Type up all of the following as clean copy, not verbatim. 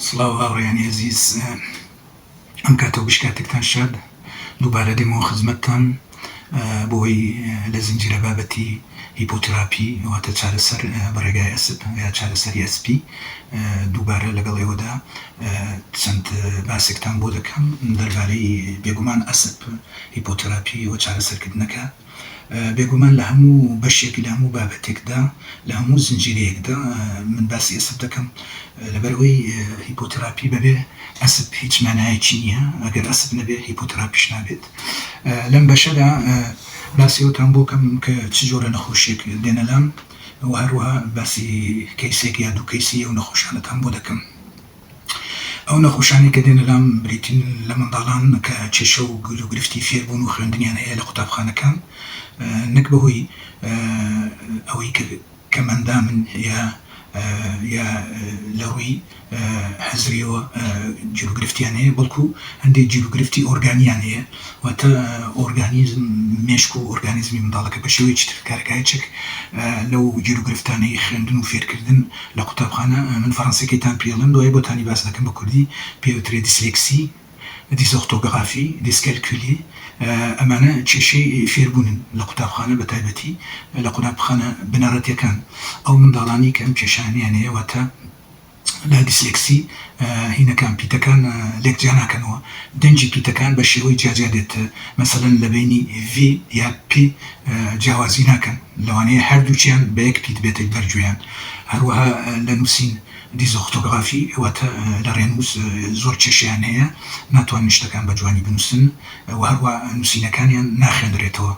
سڵاو هاوڕێیانی عەزیز، ئەم کاتە و بشکاتێکتان شاد دووبارە دێمەوە خزمەتتان بۆی لە زنجیرە بابەتی هیپۆتراپی واتە چارەسەر بەڕێگای ئەسپ یا چارەسەری ئەسپی دووبارە لەگەڵ ئێوەدا چەند باسێکتان بۆ دەکەم دەربارەی بێگومان ئەسپ هیپۆتراپی و چارەسەرکردنەکە. بێگومان لە هەموو بەشێکی لە هەموو بابەتێکدا لە هەموو زنجیرەیەکدا من باسی ئەسپ دەکەم لەبەرەوەی هیپۆتراپی بەبێ ئەسپ هیچ مانایەکی نییە، ئەگەر ئەسپ نەبێ هیپۆتراپیش نابێت. لەم بەشەدا باسی ئەوتان بۆ کەم کە چ جۆرە نەخۆشیێک دێنە لام و هەروەها باسی کەیسێک یا دوو کەیسی ئەو نەخۆشانەتان بۆ دەکەم. ئەو نەخۆشانی کە دێنە لام بریتین لە منداڵان کە کێشە و گرفتی فێربوون و خوێندنیان هەیە لە قوتابخانەکان، نەک بەهۆی ئەوەی کە مەندامن یا لە ڕووی حەزریەوە جیرۆگرفتیان هەیە، بەڵکو هەندێک جیرۆگرفتی ئۆرگانیان هەیە، واتە ئۆرگانیزم مێشک و ئۆرگانیزمی منداڵەکە بە شێوەیەکی تر کارەکایەک لەو جیرۆگرفتانەی خوێندن و فێرکردن لە قوتابخانە. من فەڕەنسیەکەیتان پێڵم دوای بۆتانی باس دەکەم بە کوردی، پێوترێ دیسلێکسی، دیسۆرتۆگرافی، دیسکەلکولی. ئەمانە کێشەی فێربوونن لە قوتابخانە، بە تایبەتی لە قوتابخانە بنەڕەتیەکان. ئەو منداڵانی کە ئەم کێشانیان هەیە واتە لە دیسلێکسی هینەکان پیتەکان لێکجیا ناکەنەوە، دەنجی پیتەکان بە شێوەی جیاجیا دێت، مەسەلەن لە بینی ڤ یا پی جیاوازی ناکەن، لەوانەیە هەردووچیان بە یەک پیت بێتە بەرگوێیان. هەروەها لە نووسین دیزۆرتۆگرافی واتە لە ڕێنووس زۆر کێشەیان هەیە، ناتوانن شتەکان بە جوانی بنووسن و هەروە نووسینەکانیان ناخوێنرێتەوە.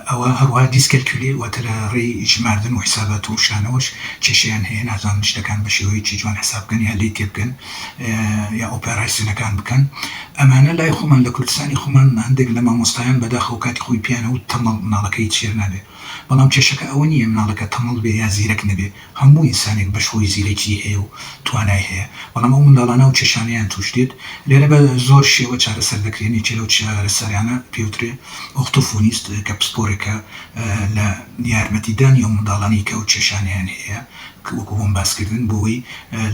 ئەوە هەروەها دیسکەلکولی واتە لە ڕێی ژماردن و حیسابات و شانەوەش کێشەیان هەیە، نازانن شتەکان بە شێوەیەکی جوان حساب بکەن یا لێی تێ بکەن یا ئۆپێراسیۆنەکان بکەن. ئەمانە لای خۆمان لە کوردستانی خۆمان هەندێک لە مامۆستایان بەداخەوە کاتی خۆی پیانەوت تەمەڵ مناڵەکەی چێر نابێ، بەڵام کێشەکە ئەوە نییە مناڵەکە تەمەڵ بێ یا زیرەک نەبێ، هەموو ئینسانێک بە شۆی زیرەکی هەیە و توانای هەیە، بەڵام ئەو منداڵانە و کێشانەیان توش دێت. لێرە بە زۆر شێوە چارەسەر دەکرێن. یەکێ لەو چارەسەریانە پێوترێ ئۆرتۆفۆنیست کە پسپۆرێکە لە یارمەتیدانی ئەو منداڵانی کە ئەو کێشانیان هەیە وەکو بۆم باسکردن بۆی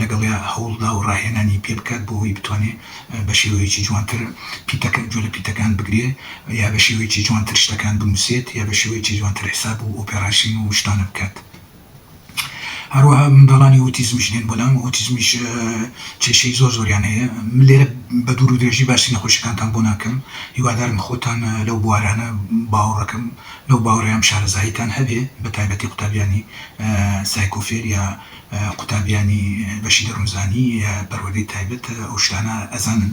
لەگەڵیا هەوڵدا و ڕاهێنانی پێ بکات بۆی بتوانێت بە شێوەیەکی جوانتر جۆ لە پیتەکان بگرێ یا بە شێوەیەکی جوانتر شتەکان بنووسێت یا بە شێوەیەکی جوانتر حساب و ئۆپێراسیۆن و شتانە بکات. هەروەها منداڵانی ئۆتیزمیش دێن بۆ لام. ئۆتیزمیش کێشەی زۆریان هەیە. من لێرە بە دوور و درێژی باسی نەخۆشیەکانتان بۆ ناکەم، هیوادارم خۆتان لەو بوارانە باوەڕەکەم لەو باوەڕیان شارەزاییتان هەبێ، بە تایبەتی قوتابیانی سایکۆفێر یا قوتابیانی بەشی دەروونزانی یا پەروەردەی تایبەت ئەو شتانە ئەزانن.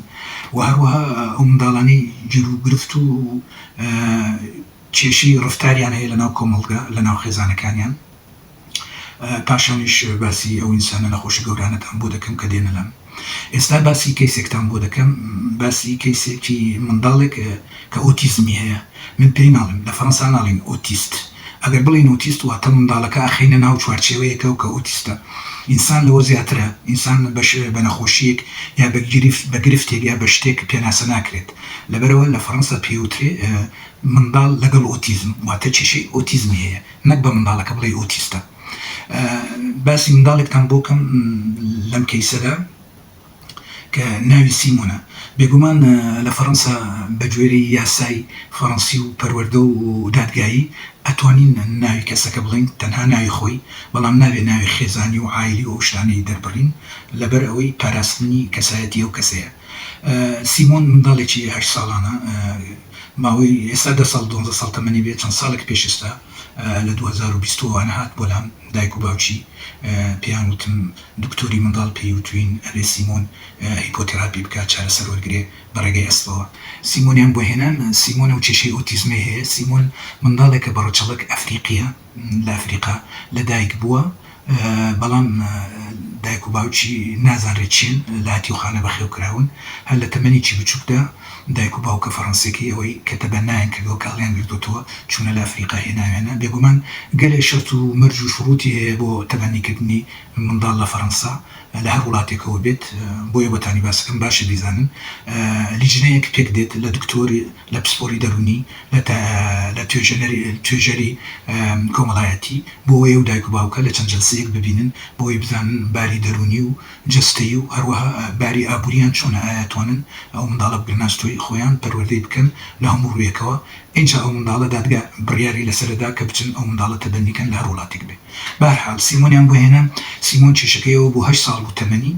و هەروەها ئەو منداڵانی گیروگرفت و کێشەی ڕفتاریان هەیە لەناو کۆمەڵگە لەناو خێزانەکانیان. پاشانیش باسی ئەو ئینسانە نەخۆشی گەورانەتان بۆ دەکەم کە دێنە لام. ئێستا باسی کەیسێکتان بۆ دەکەم، باسی کەیسێکی منداڵێک کە ئۆتیزمی هەیە. من پێی ناڵێم، لە فەڕەنسا ناڵێن ئۆتیست. ئەگەر بڵین ئۆتیست واتە منداڵەکە ئەخەینە ناو چوارچێوەیەکە و کە ئۆتیستە. ئینسان لەوە زیاترە، ئینسان بە نەخۆشیەک یا بە گرفتێک یا بە شتێک پێناسە ناکرێت. لەبەرەوە لە فەڕەنسا پێوترێ منداڵ لەگەڵ ئۆتیزم واتە کێشەی ئۆتیزمی هەیە، نەک بە منداڵەکە بڵێ ئۆتیستە. باسی منداڵێکتان بۆ کەم لەم کەیسەدا کە ناوی سیمۆنە. بێگومان لە فەڕەنسا بە گوێرەی یاسای فەڕەنسی و پەروەردە و دادگایی ئەتوانین ناوی کەسەکە بڵین، تەنها ناوی خۆی، بەڵام ناوێ ناوی خێزانی و عایلی و ئەو شتانەی دەربڕین لەبەر ئەوەی پاراستنی کەسایەتی ئەو کەسەیە. سیمۆن منداڵێکی 8 ساڵانە، ماوەی ئێستا 10 ساڵ 12 ساڵ تەمەنی بێت، چەند ساڵێک پێشستا لە 2020 هات بۆ لام. دایک و باوکی پێیان وتم دکتۆری منداڵ پێی وتوین ئەبێ سیمۆن هیپۆتراپی بکات، چارەسەر وەرگرێ بەڕێگەی ئەسپەوە. سیمۆنیان بۆ هێنان. سیمۆنە و کێشەی ئۆتیزمی هەیە. سیمۆن منداڵێکە بە ڕەچەڵک ئەفریقیە، لە ئەفریقا لە دایک بووە، بەڵام دایک و باوکی نازانرێت چین، لە هاتیوخانە بەخێوکراون. هەر لە تەمەنێکی بچووکدا دایک و باوکە فەڕەنسیەکەی ئەوەی کە تەبەنایان کردەوە کاڵیان گرتووەتەوە چوونە لە ئەفریقا هێناوێنە. بێگومان گەلێ شەرت و مەرج و شروعی هەیە بۆ تەبەنیکردنی منداڵ لە فەڕەنسا لە هەر وڵاتێکەوە بێت، بۆیە بەتانی باسەکەم باشە بیزانن. لیژنەیەک پێک دێت لە دکتۆری لە پسپۆری دەرونی لە توێژەری کۆمەڵایەتی بۆ ئێو دایک و باوکە لە چەند جەلسەیەک ببینن بۆی بزانن باری باری دەرونی و جستەیی و هەروەها باری ئابووریان چۆنە ئاەتوانن ئەو منداڵە بگرناستۆی خۆیان پەروەردەی بکەن لە هەموو ڕوویەکەوە اینجا ئەو منداڵە دادگا بڕیاری لەسەردا کە بچن ئەو منداڵە تەبەندیکەن لە هەر وڵاتێک بێ. بەهەرحاڵ سیمۆنیان بۆ هێنا. سیمۆن کێشەکەیەوە بۆ 8 ساڵ بوو تەمەنی،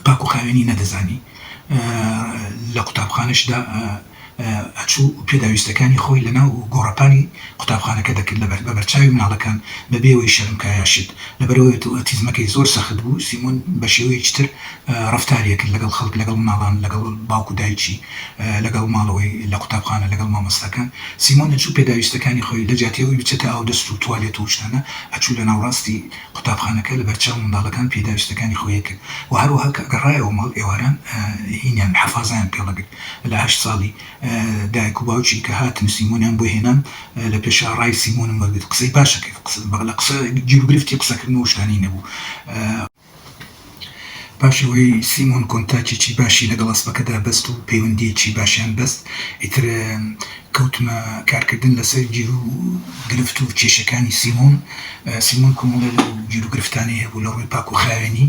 پاک و خاوێنی نەدەزانی، لە قوتابخانەشدا ئەچوو پێداویستەکانی خۆی لەناو گۆڕەپانی قوتابخانەکە دەکرد بە بەرچاوی مناڵەکان بەبێەوەی شەرمکایاشت لەبەرەوەی ئۆتیزمەکەی زۆر سەخت بوو. سیمۆن بە شێوەیەکی تر ڕەفتاریەکرد لەگەڵ خەڵک، لەگەڵ مناڵان، لەگەڵ باوکو دایکی، لەگەڵ ماڵەوەی لە قوتابخانە، لەگەڵ مامۆستاکان. سیمۆن ئەچوو پێداویستەکانی خۆی لە جاتیەوەی بچێتە ئاو دەست و توالێت و شتانە ئەچوو لە ناوڕاستی قوتابخانەکە لە بەرچاو منداڵەکان پێداویستەکانی خۆی کرد و هەروەها کە گەڕایەوە ماڵ ئێواران هینیان حەفازیان پێڵەگرت لە 8 ساڵی دایک و باوکی کە هاتن سیمۆنیان بۆ هێنان لە پێشا ڕای سیمۆنم وەرگرت. قسەی باشەکە لە قسە گیرروگرفتی قسەکردن و شتانی نەبوو. پاشەوەی سیمۆن کۆنتاکێکی باشی لەگەڵ ئەسپەکەدا بەست و پەیوەندیەکی باشیان بەست. ئیتر کەوتمە کارکردن لەسەر گیر و گرفت و کێشەکانی سیمۆن. سیمۆن کۆمەڵە گیر و گرفتانی هەبوو لە ڕووی پاک و خاوێنی.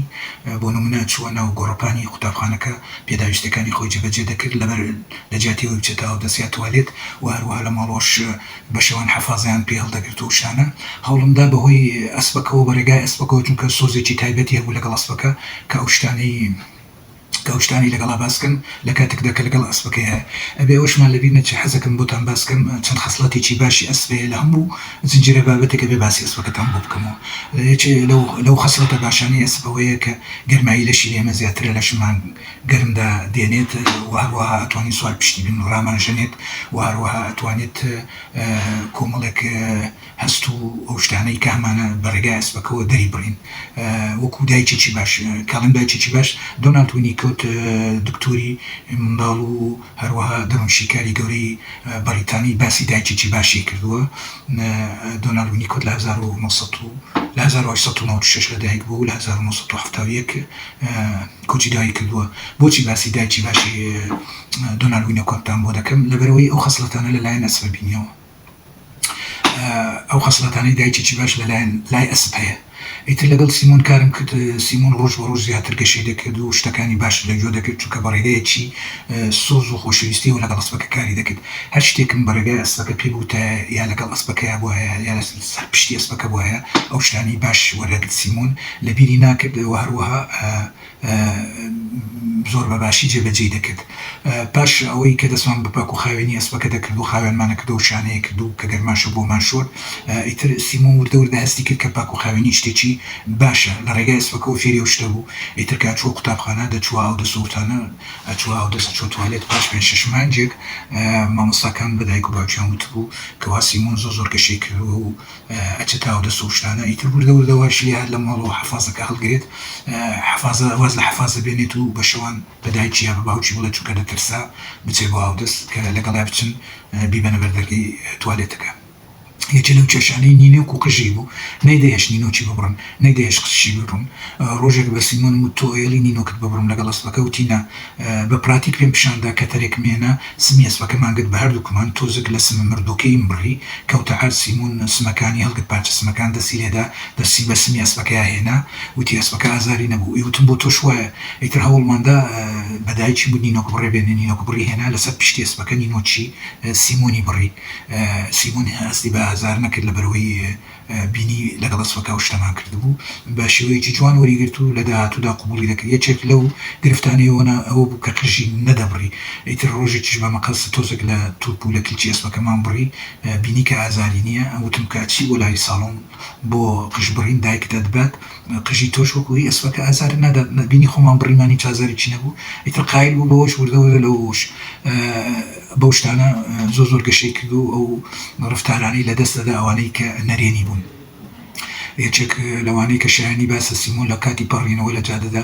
بۆ نمونە چووە ناو گۆڕەپانی قوتابخانەکە پێداویستەکانی خۆی جێبەجێ دەکرد لەبەر لە جاتیەوەی بچێتە ئاو دەستیا توالێت و هەروەها لە ماڵۆش بە شێوان حەفازیان پێ هەڵدەگرت و شانە. هەوڵمدا بەهۆی ئەسپەکەەوە بەڕێگای ئەسپەکەەوە چونکە سۆزێکی تایبەتی هەبوو لەگەڵ ئەسپەکە کە ئەو شتانی لەگەڵا باسکەم لە کاتێکدا کە لەگەڵ ئەسپەکەی هەیە. ئەبێ ئەوشمان لەبیر نەچێ حەزەکەم بۆتان باسکەم چەند خەسڵەتێکی باشی ئەسپەیە لە هەموو زنجیرە بابەتێکە بێ باسی ئەسپەکەتان بۆ بکەمەوە. لەو خەسڵەتە باشانەی ئەسپەوەیە کە گەرمایی لەشی لێمە زیاترە لە شمان گەرمدا دێنێت و هەروەها ئەتوانێت سوار پشتی بن و ڕامانژەنێت و هەروەها ئەتوانێت کۆمەڵێک هەست و ئەو شتانەی کە هەمانە بەڕێگای ئەسپەکەەوە دەری بڕین. وەکو دایکێکی باش، کاڵم دایکێکی باش، دۆنالد وینیکۆت دکتۆری منداڵ و هەروەها دەروونشیکاری گەورەی بەریتانی باسی دایکێکی باشی کردووە. دۆنالد وینیکۆت لە 1896 لەدایک بوو، لە 1970 کۆچی دایی کردووە. بۆچی باسی دایکی باشی دۆنالد وینیکۆتتان بۆ دەکەم؟ لەبەرەوەی ئەو خەسڵەتانە لەلایەن ئەسپە بینیەوە. ئەو خەسڵەتانەی دایکێکی باش لەلایەن لای ئەسپ هەیە. ئیتر لەگەڵ سیمۆن کارم کرد. سیمۆن ڕۆژ بە ڕۆژ زیاتر گەشەی دەکرد و شتەکانی باش لەگوێ دەکرد چونکە بەڕێگەیەکی سۆز و خۆشەویستی و لەگەڵ ئەسپەکە کاری دەکرد. هەر شتێکم بەڕێگای ئەسپەکە پێ بوو یا لەگەڵ ئەسپەکەیە بۆ هەیە یا سەر پشتی ئەسپەکە بۆ هەیە ئەو شتانی باش وەرەگرت سیمۆن لە بیری ناکرد و هەروەها زۆر بەباشی جێبەجێ دەکرد. پاش ئەوەی کە دەستمان بە پاک و خاوێنی ئەسپەکە دەکرد و خاوێنمانە کردو و شانەیە کردو کە گەرماشە بۆمان شۆر. ئیتر سیمۆن وردە وردە هەستی کرد کە پاک و خاوێنی شتێکی باشە لە ڕێگای ئەسپەکەەوە فێری و شتە بوو. ئیتر کە چوە قوتابخانە دەچوە ئەو دەسەوتانە ئەچوە ئەو دەست چۆ توالێت. پاش 5-6 مانجێک مامۆستاکان بە دایک و باوکیان وتبوو کەوا سیمۆن زۆر گەشەی کردووە و ئەچێتە ئەو دەست و شتانە. ئیتر وردە وردە واشی هات لە ماڵەوە حەفازەکە هەڵگرێت، واز لە حەفازە بێنێت و بە شەوان بە دایکی یا بە باوکی بڵێت چونکە دەترسا بچێ بۆ ئاو دەست کە لەگەڵا بچن بیبەنە بەردەکەی توالێتەکە. یەکێ لەو کێشانەی نینۆک و قژی بوو، نەیدەهێشت نینۆکی ببڕن، نەیدەهێشت قژی ببڕن. ڕۆژێک بە سیمۆن وت تۆ ئێلی نینۆکت ببڕم لەگەڵ ئەسپەکە وتینە بە پراتیک پێم پیشاندا کە تەرێک مێنە سمی ئەسپەکەمان گرت بە هەردووکمان تۆزێک لە سمە مردۆکەیم بڕی کەوتە هەر سیمۆن سمەکانی هەڵگرت پارچە سمەکان دەسی لێدا دەستی بە سمی ئەسپەکەیە هێنا وتی ئەسپەکە ئازاری نەبوو. وتم بۆ تۆش وایە. ئیتر هەوڵماندا بە دایکی بوو نینۆک بڕێ بێنێ، نینۆک بڕی هێنا لەسەر پشتی ئەسپەکە نینۆکی سیمۆنی بڕی. سیمۆن هەستی بە ئازار نەکرد لەبەرەوەی بینی لەگەڵ ئەسپەکە و شتەمان کردبوو بە شێوەیەکی جوان وەریگرت و لە داهاتوودا قبوڵی دەکرد. یەکێک لەو گرفتانەوەە ئەوە بوو کە قژی نەدەبڕی. ئیتر ڕۆژێکیش بە مەقەس تۆزێک لە توپ و لە کلچی ئەسپەکەمان بڕی بینی کە ئازاری نییە. وتم کە چی بۆ لای ساڵۆن بۆ قژبڕین دایکتە دەبات قژی تۆش وەکوی ئەسپەکە ئازار نادا بینی خۆمان بڕیمانی چازارێکی نەبوو. ئیتر قایل بوو بەوەش وردەوە لەوەش بەو شتانە زۆر گەشەی کرد و ئەو ڕفتارانی لە دەست دەدا ئەوانەی کە نەرێنی بوون. یەکێک لەوانەی کە شایانی باسە سیمۆن لە کاتی پەڕینەوە لە جادەدا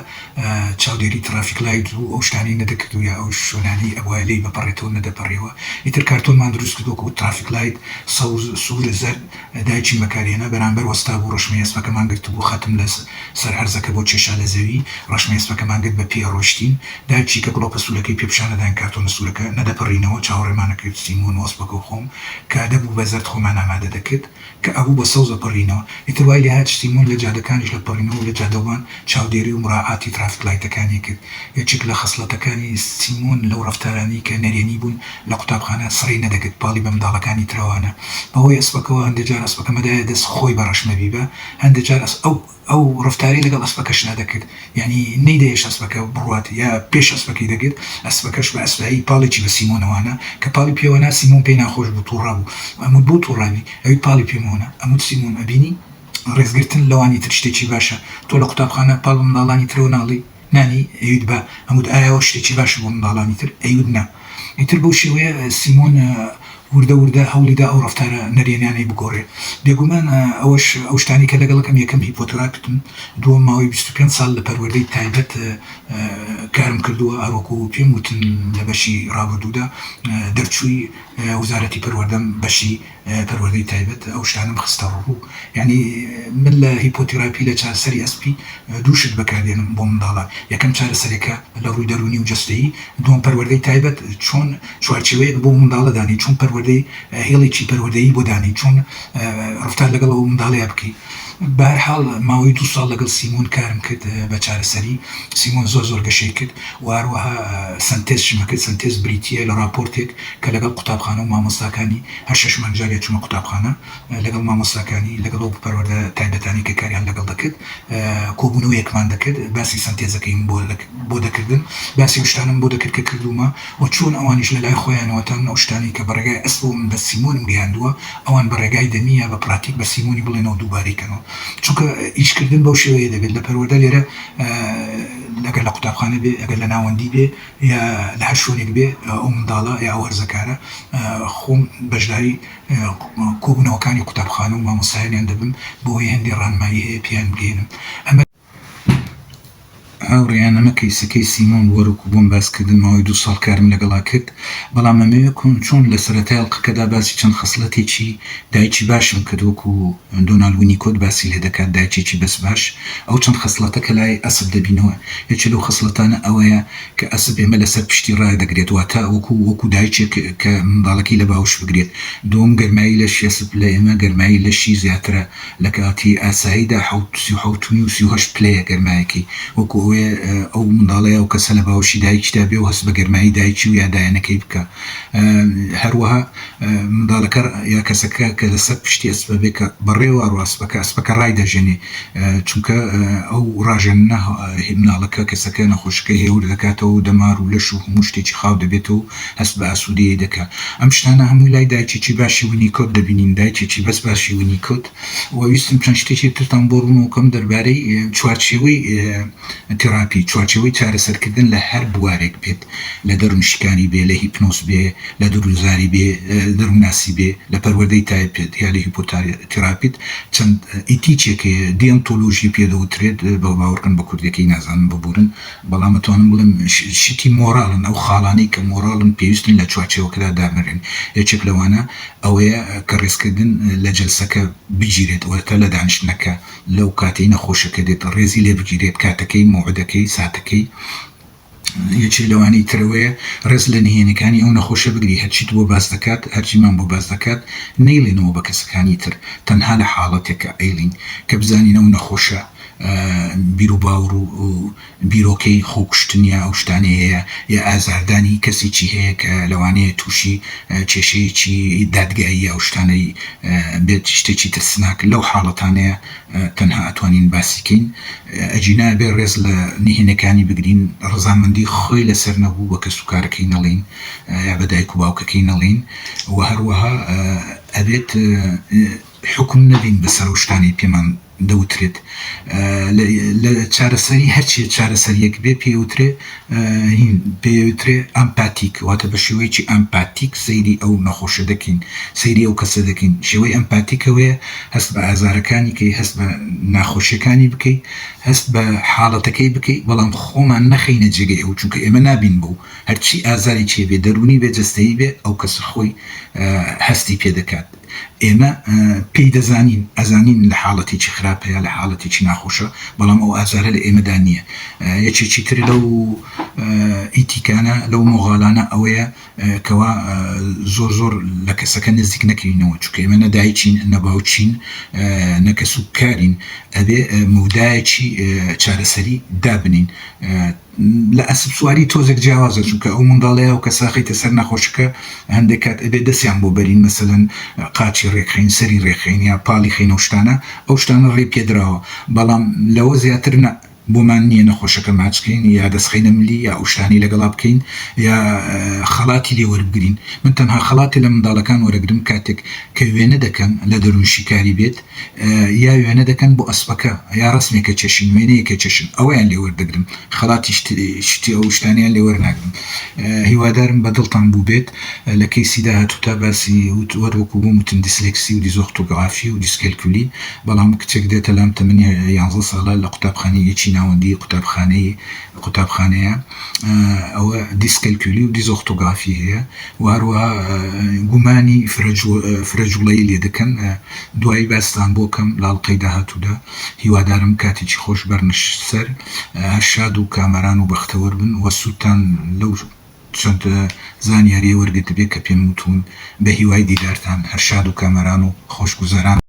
چاودێری ترافیک لایت و ئەو شتانی نەدەکرد و یا ئەو شوێنانی ئەوە لێی بەپەڕێتەوە نەدەپەڕێەوە. ئیتر کارتۆنمان دروست کردووە و ترافیک لایت سوور زەرد دایکی بەکارهێنا بەرامبەر وەستا بوو ڕەشمەی ئەسپەکەمان گرت بوو خەتم لە سەر هەرزەکە بۆ کێشا لە زەوی ڕەشمەی ئەسپەکەمان گرت بە پێ ڕۆشتین دایکی کە گڵۆپە سوولەکەی پێپشانەدان کارتۆنە سوورەکە نەدەپەڕینەوە چاوەڕێمانە کرد سیمۆن و ئەسپەکە و خۆم کە دەبوو بە زەرد خۆمان ئامادە دەکرد کە ئەبوو بە سەوزە پەڕینەوە. ئیتر وای دوای لێهات سیمۆن لە جادەکانیش لە پەڕینەوە لە جادەوان چاودێری و مراعاتی ترافیک لایتەکانی کرد. یەکێک لە خەسڵەتەکانی سیمۆن لەو ڕەفتارانی کە نەرێنی بوون لە قوتابخانە سڕی نەدەکرد پاڵی بە منداڵەکانی ترەوانە. بەهۆی ئەسپەکەەوە هەندێک جار ئەسپەکە مەدایە دەست خۆی بەڕەشمەبی بە هەندێک جار ئەو ڕفتاری لەگەڵ ئەسپەکەش نەدەکرد، یعنی نەیدەهێشت ئەسپەکە بڕوات یا پێش ئەسپەکەی دەگرت ئەسپەکەش بە ئەسپایی پاڵێکی بە سیمۆنەوانە کە پاڵی پێوەنا سیمۆن پێی ناخۆش بوو تووڕا بوو ئەموت بۆ تووڕاوی ئەوی پاڵی پێمەوەنا ئەموت سیمۆن ئەبینی ڕێزگرتن لەوانی تر شتێکی باشە تۆ لە قوتابخانە پاڵ منداڵانی ترەوە ناڵی نانی ئەوید بە ئەموت ئایاوە شتێکی باشە بۆ منداڵانی تر ئەیود نا ئیتر بەو شێوەیە سیمۆن وردە وردە هەوڵیدا ئەو ڕفتارە نەرێنیانەی بگۆڕێ. بێگومان ئەوەش ئەو شتانی کە لەگەڵەکەم یەکەم هیپۆتراکتم دووەم ماوەی 25 ساڵ لە پەروەردەی تایبەت کارم کردووە ئەوەکو پێم وتن لە بەشی ڕابردوودا دەرچووی وزارەتی پەروەردەم بەشی پەروەردەی تایبەت ئەو شتانم خستە ڕوو. یعنی من لە هیپۆتراپی لە چارەسەری ئەسپی دووشت بەکاردێنم بۆ منداڵە. یەکەم چارەسەرێکە لە ڕووی دەرونی و جەستەیی، دووەم پەروەردەی تایبەت چۆن چوارچێوەیەک بۆ منداڵە دانی، چۆن پەروەردەی هێڵێکی پەروەردەیی بۆ دانی، چۆن ڕفتار لەگەڵ ئەو منداڵەیە بکەی. بەهەرحاڵ ماوەی 2 ساڵ لەگەڵ سیمۆن کارم کرد بە چارەسەری. سیمۆن زۆر گەشەی کرد و هەروەها سنتێزشمە کرد، سنتێز بریتیە لە راپۆرتێک کە لەگەڵ قوتابخانە و مامۆستاکانی هەر 6 مانگجارێ چوومە قوتابخانە لەگەڵ مامۆستاکانی لەگەڵ ئەو پەروەردە تایبەتانی کە کاریان لەگەڵ دەکرد کۆبوونەوەیەکمان دەکرد، باسی سنتێزەکەین بۆ دەکردن، باسی شتانم بۆ دەکرد کە کردومە و چۆن ئەوانیش لە لای خۆیانەوەتان ئەو شتانی کە بەڕێگای ئەسبوو بە سیمۆنم گەیاندووە ئەوان بەڕێگای دەمیە بە پراتیک بە سیمۆنی بڵێنەوە دووبارەکەنەوە. چونکە ئیشکردن بەو شێوەیە دەبێت لە پەروەردە لێرە لەگەر لە قوتابخانە بێ ئەگەر لە ناوەندی بێ یا لە هەر شوێنێک بێ ئەو منداڵە یا ئەو هەرزەکارە خۆم بەشداری کۆبوونەوەکانی قوتابخانە و مامۆستایانیان دەبم بۆی هەندی ڕانمایی هەیە پێیان بگەێنم. هاوڕێیان ئەمە کەیسەکەی سیمۆن وەرەکو بۆم باسکردن ماوەی 2 ساڵ کارم لەگەڵا کرد، بەڵام ئەمەوێ چۆن لە سەرەتای هەڵقەکەدا باسی چەند خەسڵەتێکی دایکی باشم کرد وەکو دۆناڵد وینیکۆت باسی لێ دەکات دایکێکی بەس باش. ئەو چەند خەسڵەتە کە لای ئەسب دەبینەوە یەکێ لەو خەسڵەتانە ئەوەیە کە ئەسب ئێمە لەسەر پشتی ڕادەگرێت واتە وەکو دایکێک کە منداڵەکەی لە باوش بگرێت. دووەم گەرمایی لەشی ئەسب لە ئێمە گەرمایی لەشی زیاترە لە کاتی ئاساییدا 37 پلەیە گەرمایەکەی وەکو ئەو منداڵەیە و کەسە لە باوشی دایکیدا بێ و هەست بە گەرمایی دایکی و یا دایانەکەی بکە. هەروەها منداڵەکە یا کەسەکە کە لەسەر پشتی ئەسپە بێ کە بەڕێوە ئەسپەکە ڕای دەژێنێ، چونکە ئەو ڕاژێنە مناڵەکە کەسەکە نەخۆشەکە هێور دەکاتەوە و دەمار و لەش و هەموو شتێکی خاو دەبێتەوە هەست بە ئاسوودەیە دەکات. ئەم شتانە هەمووی لای دایکێکی باشی وینیکۆت دەبینین، دایکێکی بەس باشی وینیکۆت. وەویستم چەند شتێکی ترتان بۆ ڕوونەوەکەم دەربارەی چوارچێوەی تێراپی، چوارچێوەی چارەسەرکردن لە هەر بوارێک بێت، لە دەروونشکانی بێ، لە هیپنۆز بێ، لە دروزاری بێ، دەرووناسی بێ، لە پەروەردەی تایبێت یا لە هیپۆتراپیت چەند ئیتیچێکی دیەنتۆلۆژی پێدەوترێت بە باوەڕکن بە کوردەکەی نازانم ببورن، بەڵام ئەتوانم بڵێم شتی مۆراڵن، ئەو خاڵانەی کە مۆراڵن پێویستن لە چوارچێوەکەدا دامەرێن. یەکێک لەوانە ئەوەیە کە ڕێزکردن لە جەلسەکە بگیرێت وەتە لە دانیشتنەکە لەو کاتەی نەخۆشەکە دێت ڕێزی لێ بگیرێت کاتەکەی موعودەکەی ساتەکەی. یەکێک لەوانەی ترەوەیە ڕێز لە نهێنەکانی ئەو نەخۆشە بگری، هەرچیت بۆ باز دەکات هەرچیمان بۆ باز دەکات نەیڵێنەوە بە کەسەکانی تر، تەنها لە حاڵەتێکە ئەیڵین کە بزانین ئەو نەخۆشە بیر و باوڕ و بیرۆکەی خۆکوشتنیا ئەو شتانێ هەیە یا ئازاردانی کەسێکی هەیە کە لەوانەیە تووشی کێشەیەکی دادگایی ئەو شتانەی بێت شتێکی ترسناک، لەو حاڵەتانەیە تەنها ئەتوانین باسیکەین. ئەجینا بێ ڕێز لە نهێنەکانی بگرین، ڕزامەندی خۆی لەسەر نەبوو بە کەس و کارەکەی نەڵین یا بە دایک و باوکەکەی نەڵین، و هەروەها ئەبێت حکم نەبین بەسەر ئەو شتانی پێمان دەوترێت. لە چارەسەری هەرچی چارەسەریەک بێ پێوترێ ئەمپاتیک، واتە بە شێوەیەکی ئەمپاتیک سەیری ئەو نەخۆشە دەکەین، سەیری ئەو کەسە دەکەین. شێوەی ئەمپاتیکەوەیە هەست بە ئازارەکانی کەی، هەست بە ناخۆشیەکانی بکەی، هەست بە حاڵەتەکەی بکەی، بەڵام خۆمان نەخەینە جێگەی ئەو، چونکە ئێمە نابین بوو هەرچی ئازاری چێ بێ، دەرونی بێ جەستەیی بێ، ئەو کەسە خۆی هەستی پێ دەکات. ئێمە پێی دەزانین ئەزانین لە حاڵەتێکی خراپ هەیە لە حاڵەتێکی ناخۆشە بەڵام ئەو ئازارە لە ئێمەدا نییە یەکێکی تر لەو ئیتیکانە لەو مۆغاڵانە ئەوەیە کەوا زۆر زۆر لە کەسەکە نزیک نەکەینەوە چونکە ئێمە نەدایکین نەباوچین نەکە سوکارین ئەبێ مودایەکی چارەسەری دابنین لە ئەسب سواری تۆزێک جیاوازە چونکە ئەو منداڵەیە و کەساخیتە سەر نەخۆشەکە هەندێک کات ئەبێ دەستیان بۆ بەرین مەسەلەن قاچی ڕێکخین سەری ڕێکخین یا پاڵی خینە و شتانە ئەو شتانە ڕێ پێدراوە بەڵام لەوە زیاتر بۆمان نییە نەخۆشەکە ماچکەین یا دەستخینە ملی یا ئوشتانی لەگەڵا بکەین یا خەڵاتی لێ وەربگرین من تەنها خەڵاتی لە منداڵەکان وەرەگرم کاتێک کە وێنە دەکەن لە دەروون شیکاری بێت یا وێنە دەکەن بۆ ئەسپەکە یا ڕسمێکە چێشین وێنەیەکە چێشن ئەویان لێ وەردەگرم خەڵاتی شتی ئەو شتانیان لێ وەرناگرم هیوادارم بەدڵتان بوو بێت لە کەیسی داهاتوو تا باسی وەروەکو بووم وتم دیسلێکسی و دیزۆختۆگرافی و دیسکەلکولی بەڵام کچێک دێتە لام تەمەنی 11 ساڵە لە قوتابخانەیەکی ناوەندی قوتابخانەیە ئەوە دیسکەلکولی و دیزۆختۆگرافی هەیە واروها گومانی فرەجوڵەیی لێ دەکەن دوایی باستان بۆکەم لاڵقەی داهاتوودا هیوادارم کاتێکی خۆش بەرنش سەر هەرشاد و کامەران و بەختەوەر بن وە سووتان لەو چەند زانیاریە وەرگرت بێ کە پێم وتون بە هیوای دیدارتان هەرشاد و کامەران و خۆشگوزەران